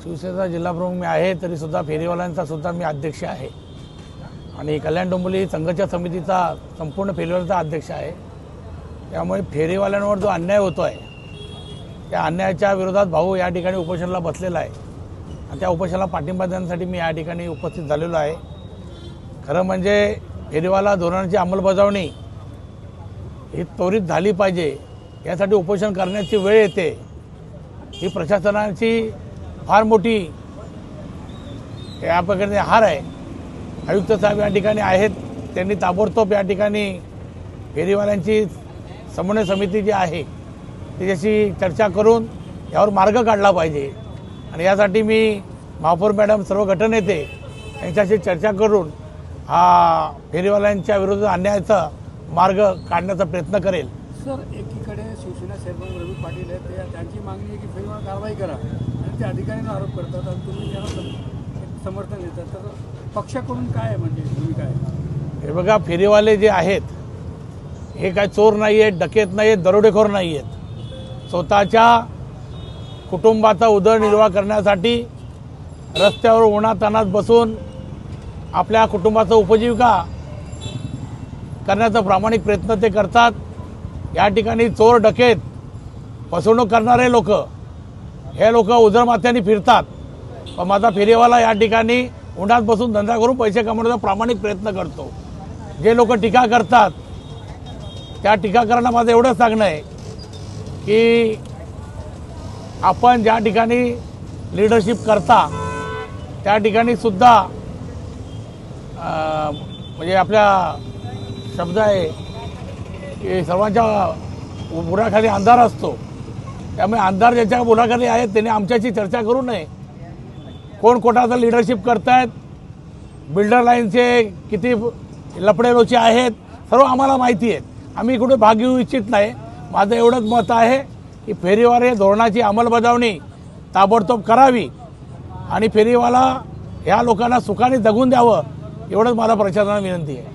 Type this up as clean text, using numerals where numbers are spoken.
शिवसेनेचा जिल्हाप्रमुख मी आहे, तरी सुद्धा फेरीवाल्यांचा सुद्धा मी अध्यक्ष आहे आणि कल्याण डोंबिवली संघर्ष समितीचा संपूर्ण फेरीवाल्यांचा अध्यक्ष आहे। त्यामुळे फेरीवाल्यांवर जो अन्याय होतो आहे त्या अन्यायाच्या विरोधात भाऊ या ठिकाणी उपोषणाला बसलेला आहे आणि त्या उपोषणाला पाठिंबा देण्यासाठी मी या ठिकाणी उपस्थित झालेलो आहे। खरं म्हणजे फेरीवाला धोरणाची अंमलबजावणी ही त्वरित झाली पाहिजे, यासाठी उपोषण करण्याची वेळ येते। ही प्रशासनाची फार मोठी या प्रकारे हार आहे। आयुक्त साहेब या ठिकाणी आहेत, त्यांनी ताबडतोब या ठिकाणी फेरीवाल्यांची समन्वय समिती जी आहे त्याच्याशी चर्चा करून यावर मार्ग काढला पाहिजे आणि यासाठी मी महापौर मॅडम सर्व गटनेते यांच्याशी चर्चा करून हा फेरीवाल्यांच्या विरोधात अन्यायाचा मार्ग काढण्याचा प्रयत्न करेल। सर, एकीकडे शिवसेना चेअरमन रवी पाटील आहेत, त्यांची मागणी आहे की फेरीवाला कारवाई करा आणि ते अधिकाऱ्यांना आरोप करतात आणि तुम्ही त्यांना समर्थन देतात, तर पक्षाकडून काय आहे, म्हणजे तुम्ही काय? हे बघा, फेरीवाले जे आहेत हे काय चोर नाही आहेत, डकेत नाही आहेत, दरोडेखोर नाही आहेत। स्वतःच्या कुटुंबाचा उदरनिर्वाह करण्यासाठी रस्त्यावर उन्हातान्हात बसून आपल्या कुटुंबाचा उपजीविका करण्याचा प्रामाणिक प्रयत्न ते करतात। या ठिकाणी चोर डकेत फसवणूक करणारे लोक हे लोक उदरमाथ्याने फिरतात, पण माझा फेरीवाला या ठिकाणी उन्हात बसून धंदा करून पैसे कमवण्याचा प्रामाणिक प्रयत्न करतो। जे लोक टीका करतात त्या टीकाकारांना माझं एवढंच सांगणं आहे की आपण ज्या ठिकाणी लीडरशिप करता त्या ठिकाणी सुद्धा म्हणजे आपल्या शब्द आहे की सर्वांच्या बुराखाली अंधार असतो, त्यामुळे अंधार ज्याच्या बुराखाली आहेत त्यांनी आमच्याशी चर्चा करू नये। कोण कोणाचं लीडरशिप करतायत, बिल्डर लाईनचे किती लफडेलोचे आहेत, सर्व आम्हाला माहिती आहेत। आम्ही कुठे भाग घेऊ इच्छित नाही। माझं एवढंच मत आहे की फेरीवाले धोरणाची अंमलबजावणी ताबडतोब करावी आणि फेरीवाला ह्या लोकांना सुखाने जगून द्यावं, एवढंच मला प्रशासनाला विनंती आहे।